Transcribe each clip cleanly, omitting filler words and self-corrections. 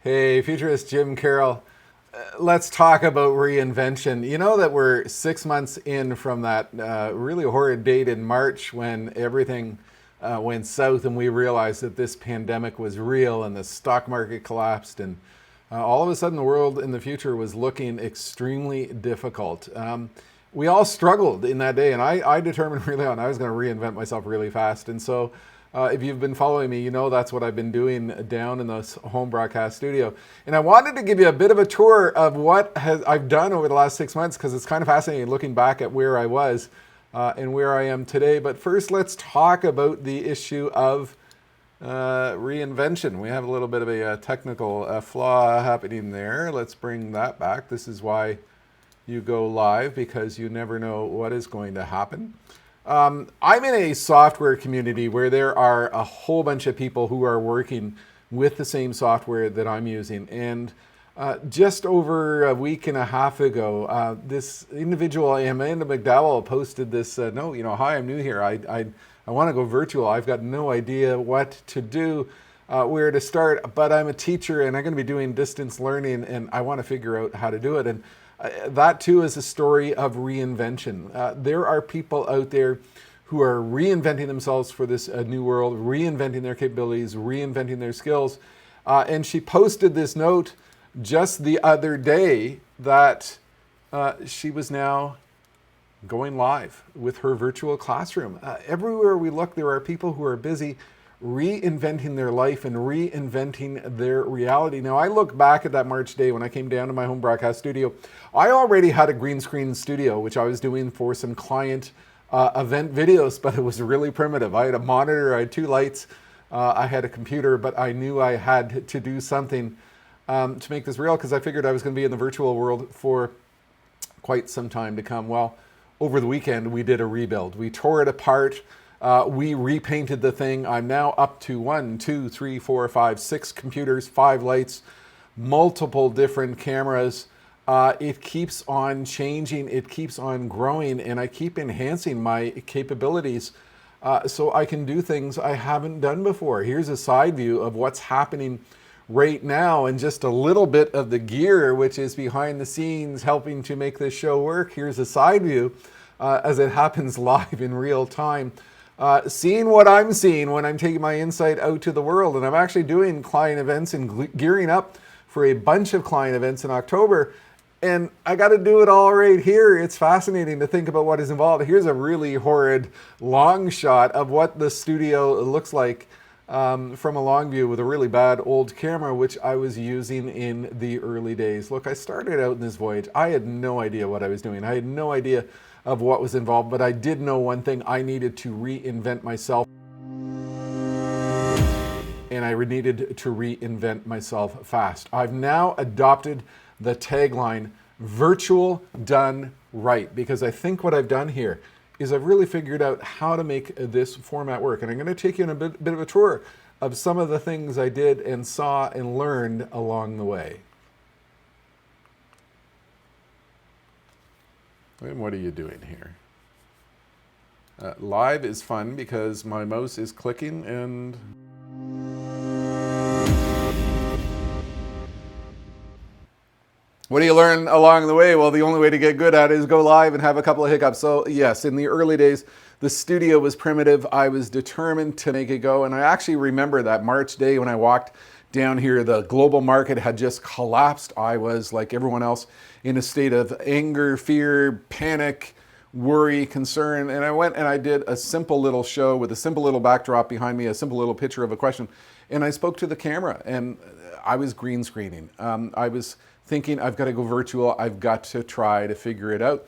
Hey, futurist Jim Carroll. Let's talk about reinvention. You know that we're 6 months in from that really horrid date in March when everything went south and we realized that this pandemic was real and the stock market collapsed and all of a sudden the world in the future was looking extremely difficult. We all struggled in that day, and I determined really on I was going to reinvent myself really fast. And so if you've been following me, you know that's what I've been doing down in this home broadcast studio. And I wanted to give you a bit of a tour of what I've done over the last 6 months, because it's kind of fascinating looking back at where I was and where I am today. But first, let's talk about the issue of reinvention. We have a little bit of a technical flaw happening there. Let's bring that back. This is why you go live, because you never know what is going to happen. I'm in a software community where there are a whole bunch of people who are working with the same software that I'm using. And just over a week and a half ago, this individual, Amanda McDowell, posted this note, hi, I'm new here. I want to go virtual. I've got no idea what to do, where to start, but I'm a teacher and I'm going to be doing distance learning and I want to figure out how to do it. And that too is a story of reinvention. There are people out there who are reinventing themselves for this new world, reinventing their capabilities, reinventing their skills. And she posted this note just the other day that she was now going live with her virtual classroom. Everywhere we look, there are people who are busy reinventing their life and reinventing their reality. Now, I look back at that March day when I came down to my home broadcast studio. I already had a green screen studio, which I was doing for some client event videos, but it was really primitive. I had a monitor, I had two lights, I had a computer, but I knew I had to do something to make this real, because I figured I was going to be in the virtual world for quite some time to come. Well, over the weekend, we did a rebuild. We tore it apart. We repainted the thing. I'm now up to 1, 2, 3, 4, 5, 6 computers, 5 lights, multiple different cameras. It keeps on changing. It keeps on growing, and I keep enhancing my capabilities so I can do things I haven't done before. Here's a side view of what's happening right now, and just a little bit of the gear, which is behind the scenes helping to make this show work. Here's a side view as it happens live in real time. Seeing what I'm seeing when I'm taking my insight out to the world. And I'm actually doing client events and gearing up for a bunch of client events in October. And I got to do it all right here. It's fascinating to think about what is involved. Here's a really horrid long shot of what the studio looks like from a long view with a really bad old camera, which I was using in the early days. Look, I started out in this voyage. I had no idea what I was doing. I had no idea of what was involved, but I did know one thing: I needed to reinvent myself, and I needed to reinvent myself fast. I've now adopted the tagline, virtual done right, because I think what I've done here is I've really figured out how to make this format work. And I'm going to take you on a bit of a tour of some of the things I did and saw and learned along the way. And what are you doing here? Live is fun because my mouse is clicking and... What do you learn along the way? Well, the only way to get good at it is go live and have a couple of hiccups. So yes, in the early days, the studio was primitive. I was determined to make it go. And I actually remember that March day when I walked down here, the global market had just collapsed. I was, like everyone else, in a state of anger, fear, panic, worry, concern. And I went and I did a simple little show with a simple little backdrop behind me, a simple little picture of a question. And I spoke to the camera, and I was green screening. I was thinking, I've got to go virtual. I've got to try to figure it out.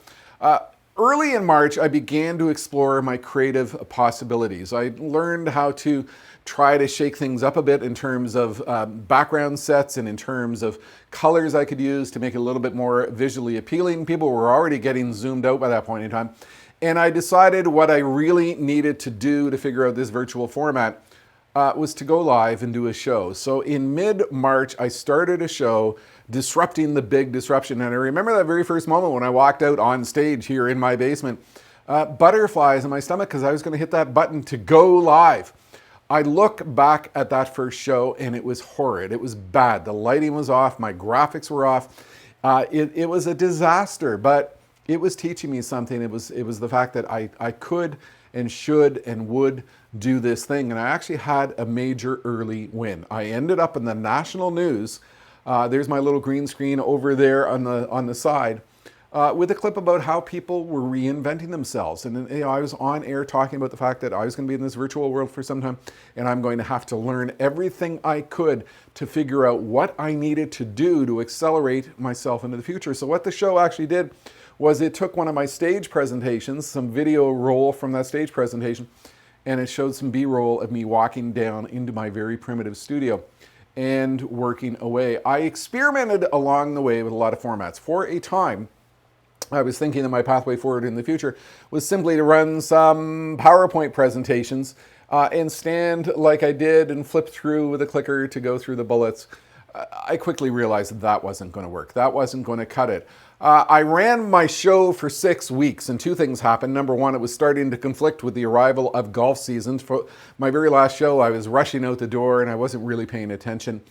Early in March, I began to explore my creative possibilities. I learned how to try to shake things up a bit in terms of background sets and in terms of colors I could use to make it a little bit more visually appealing. People were already getting zoomed out by that point in time. And I decided what I really needed to do to figure out this virtual format was to go live and do a show. So in mid-March, I started a show, Disrupting the Big Disruption. And I remember that very first moment when I walked out on stage here in my basement, butterflies in my stomach because I was going to hit that button to go live. I look back at that first show and it was horrid. It was bad. The lighting was off. My graphics were off. It was a disaster, but it was teaching me something. It was the fact that I could and should and would do this thing. And I actually had a major early win. I ended up in the national news. There's my little green screen over there on the side. With a clip about how people were reinventing themselves. And I was on air talking about the fact that I was going to be in this virtual world for some time, and I'm going to have to learn everything I could to figure out what I needed to do to accelerate myself into the future. So what the show actually did was it took one of my stage presentations, some video roll from that stage presentation, and it showed some B-roll of me walking down into my very primitive studio and working away. I experimented along the way with a lot of formats. For a time, I was thinking that my pathway forward in the future was simply to run some PowerPoint presentations and stand like I did and flip through with a clicker to go through the bullets. I quickly realized that that wasn't going to work. That wasn't going to cut it. I ran my show for 6 weeks and two things happened. Number one, it was starting to conflict with the arrival of golf season. For my very last show, I was rushing out the door and I wasn't really paying attention.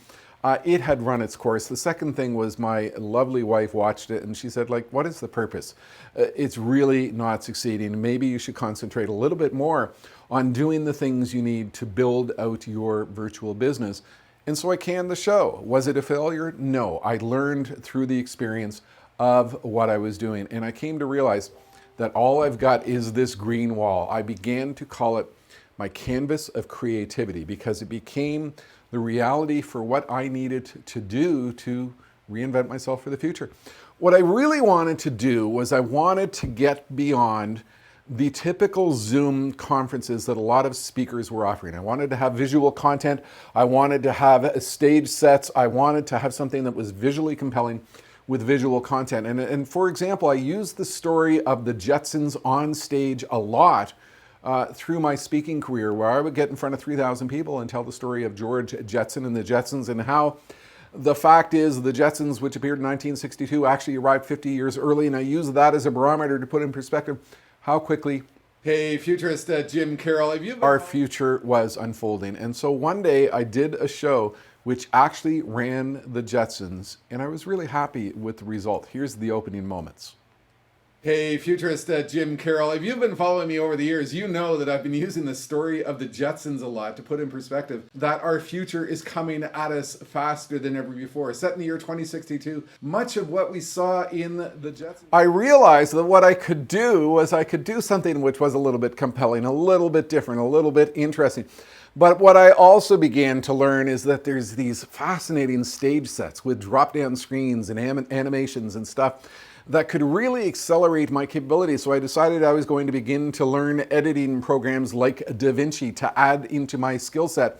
It had run its course. The second thing was my lovely wife watched it and she said, like, what is the purpose? It's really not succeeding. Maybe you should concentrate a little bit more on doing the things you need to build out your virtual business. And so I canned the show. Was it a failure? No. I learned through the experience of what I was doing. And I came to realize that all I've got is this green wall. I began to call it my canvas of creativity because it became the reality for what I needed to do to reinvent myself for the future. What I really wanted to do was I wanted to get beyond the typical Zoom conferences that a lot of speakers were offering. I wanted to have visual content. I wanted to have stage sets. I wanted to have something that was visually compelling with visual content. And for example, I used the story of the Jetsons on stage a lot through my speaking career, where I would get in front of 3,000 people and tell the story of George Jetson and the Jetsons and how the fact is the Jetsons, which appeared in 1962, actually arrived 50 years early. And I use that as a barometer to put in perspective how quickly, hey, futurist Jim Carroll, our future was unfolding. And so one day I did a show which actually ran the Jetsons, and I was really happy with the result. Here's the opening moments. Hey, futurist Jim Carroll, if you've been following me over the years, you know that I've been using the story of the Jetsons a lot to put in perspective that our future is coming at us faster than ever before. Set in the year 2062, much of what we saw in the Jetsons. I realized that what I could do was I could do something which was a little bit compelling, a little bit different, a little bit interesting. But what I also began to learn is that there's these fascinating stage sets with drop-down screens and animations and stuff that could really accelerate my capabilities. So I decided I was going to begin to learn editing programs like DaVinci to add into my skill set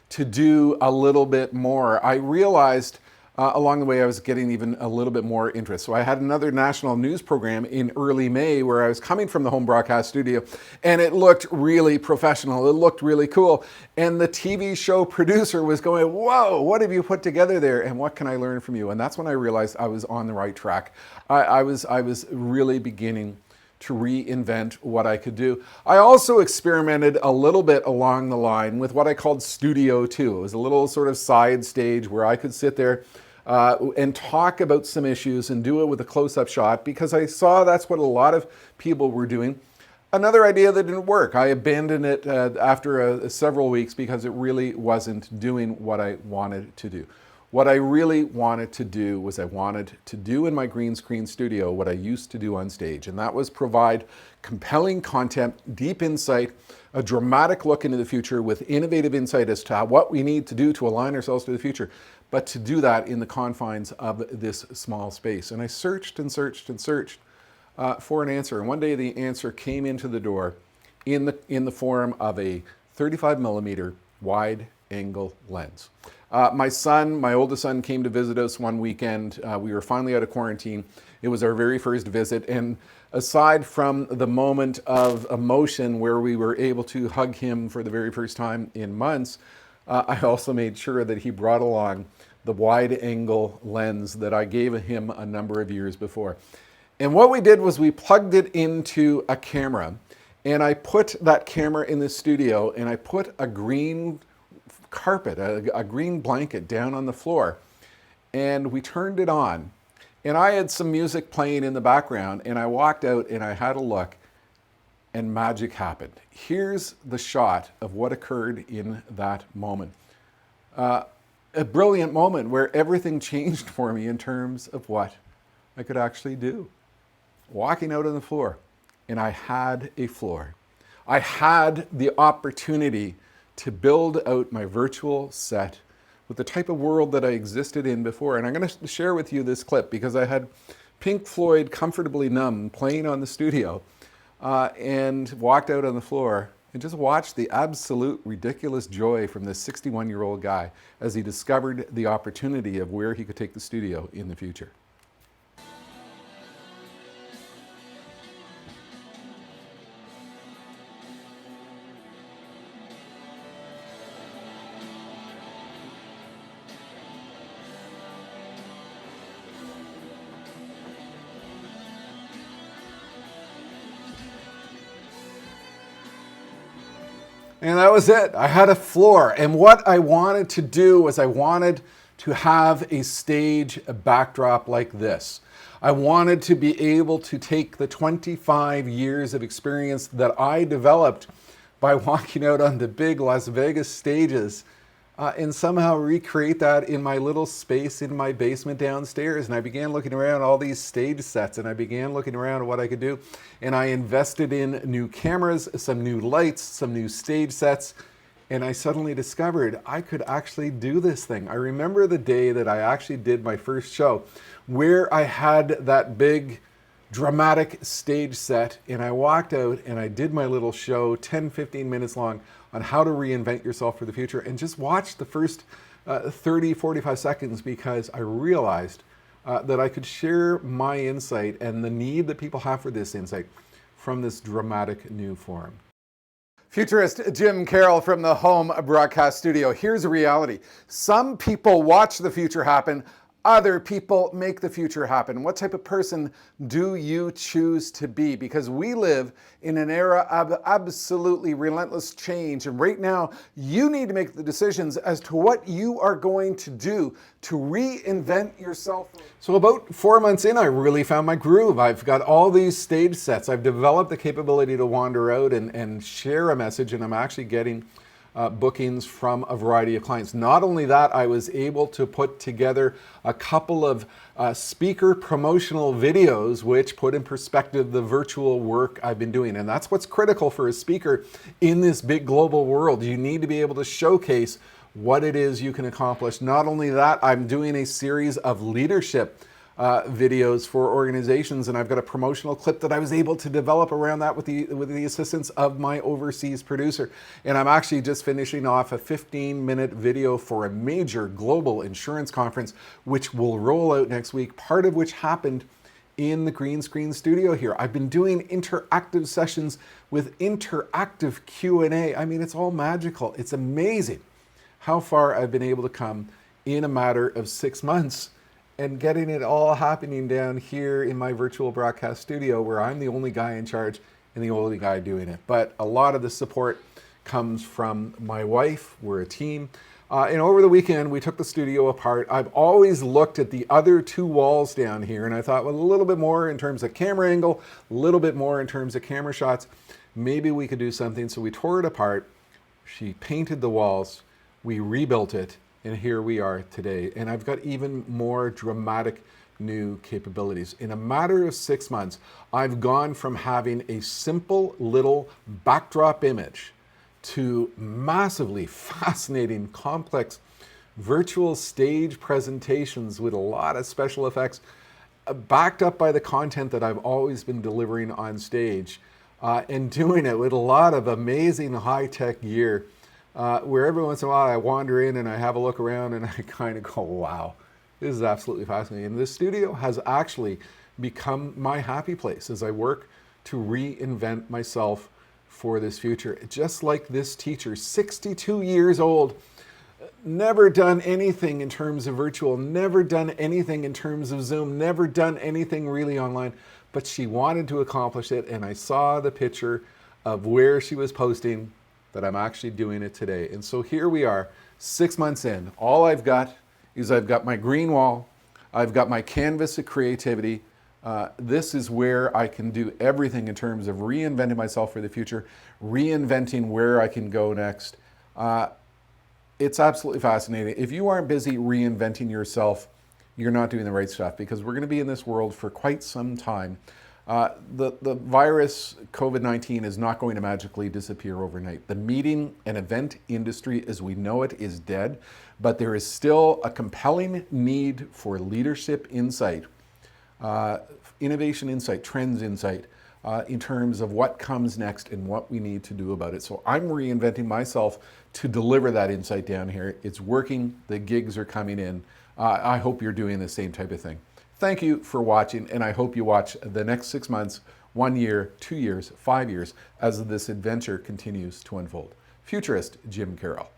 to do a little bit more. I realized along the way I was getting even a little bit more interest. So I had another national news program in early May where I was coming from the home broadcast studio and it looked really professional. It looked really cool. And the TV show producer was going, whoa, what have you put together there? And what can I learn from you? And that's when I realized I was on the right track. I was really beginning to reinvent what I could do. I also experimented a little bit along the line with what I called Studio 2. It was a little sort of side stage where I could sit there and talk about some issues and do it with a close-up shot because I saw that's what a lot of people were doing. Another idea that didn't work. I abandoned it after several weeks because it really wasn't doing what I wanted to do. What I really wanted to do was I wanted to do in my green screen studio what I used to do on stage, and that was provide compelling content, deep insight, a dramatic look into the future with innovative insight as to what we need to do to align ourselves to the future, but to do that in the confines of this small space. And I searched and searched and searched for an answer, and one day the answer came into the door in the form of a 35 millimeter wide angle lens. My oldest son came to visit us one weekend. We were finally out of quarantine. It was our very first visit. And aside from the moment of emotion where we were able to hug him for the very first time in months, I also made sure that he brought along the wide angle lens that I gave him a number of years before. And what we did was we plugged it into a camera And I put that camera in the studio and I put a green carpet, a green blanket down on the floor. And we turned it on. And I had some music playing in the background and I walked out and I had a look and magic happened. Here's the shot of what occurred in that moment. A brilliant moment where everything changed for me in terms of what I could actually do. Walking out on the floor, and I had a floor. I had the opportunity to build out my virtual set with the type of world that I existed in before. And I'm going to share with you this clip because I had Pink Floyd Comfortably Numb playing on the studio and walked out on the floor and just watched the absolute ridiculous joy from this 61-year-old guy as he discovered the opportunity of where he could take the studio in the future. And that was it. I had a floor. And what I wanted to do was I wanted to have a stage, a backdrop like this. I wanted to be able to take the 25 years of experience that I developed by walking out on the big Las Vegas stages and somehow recreate that in my little space in my basement downstairs. And I began looking around all these stage sets and I began looking around at what I could do. And I invested in new cameras, some new lights, some new stage sets. And I suddenly discovered I could actually do this thing. I remember the day that I actually did my first show where I had that big dramatic stage set and I walked out and I did my little show 10, 15 minutes long on how to reinvent yourself for the future and just watch the first 30, 45 seconds because I realized that I could share my insight and the need that people have for this insight from this dramatic new form. Futurist Jim Carroll from the home broadcast studio. Here's a reality. Some people watch the future happen. Other people make the future happen. What type of person do you choose to be? Because we live in an era of absolutely relentless change. And right now, you need to make the decisions as to what you are going to do to reinvent yourself. So about 4 months in, I really found my groove. I've got all these stage sets. I've developed the capability to wander out and share a message, and I'm actually getting bookings from a variety of clients. Not only that, I was able to put together a couple of speaker promotional videos which put in perspective the virtual work I've been doing. And that's what's critical for a speaker in this big global world. You need to be able to showcase what it is you can accomplish. Not only that, I'm doing a series of leadership videos for organizations, and I've got a promotional clip that I was able to develop around that with the assistance of my overseas producer. And I'm actually just finishing off a 15-minute video for a major global insurance conference, which will roll out next week, part of which happened in the green screen studio here. I've been doing interactive sessions with interactive Q&A. I mean, it's all magical. It's amazing how far I've been able to come in a matter of 6 months. And getting it all happening down here in my virtual broadcast studio where I'm the only guy in charge and the only guy doing it. But a lot of the support comes from my wife. We're a team. And over the weekend, we took the studio apart. I've always looked at the other two walls down here and I thought, well, a little bit more in terms of camera angle, a little bit more in terms of camera shots. Maybe we could do something. So we tore it apart. She painted the walls. We rebuilt it. And here we are today. And I've got even more dramatic new capabilities. In a matter of 6 months, I've gone from having a simple little backdrop image to massively fascinating, complex virtual stage presentations with a lot of special effects, backed up by the content that I've always been delivering on stage, and doing it with a lot of amazing high-tech gear. Where every once in a while I wander in and I have a look around and I kind of go, wow, this is absolutely fascinating. And this studio has actually become my happy place as I work to reinvent myself for this future. Just like this teacher, 62 years old, never done anything in terms of virtual, never done anything in terms of Zoom, never done anything really online, but she wanted to accomplish it. And I saw the picture of where she was posting that I'm actually doing it today. And so here we are, 6 months in. All I've got is I've got my green wall, I've got my canvas of creativity. This is where I can do everything in terms of reinventing myself for the future, reinventing where I can go next. It's absolutely fascinating. If you aren't busy reinventing yourself, you're not doing the right stuff, because we're going to be in this world for quite some time. The virus, COVID-19, is not going to magically disappear overnight. The meeting and event industry as we know it is dead, but there is still a compelling need for leadership insight, innovation insight, trends insight, in terms of what comes next and what we need to do about it. So I'm reinventing myself to deliver that insight down here. It's working, the gigs are coming in. I hope you're doing the same type of thing. Thank you for watching, and I hope you watch the next 6 months, 1 year, 2 years, 5 years, as this adventure continues to unfold. Futurist Jim Carroll.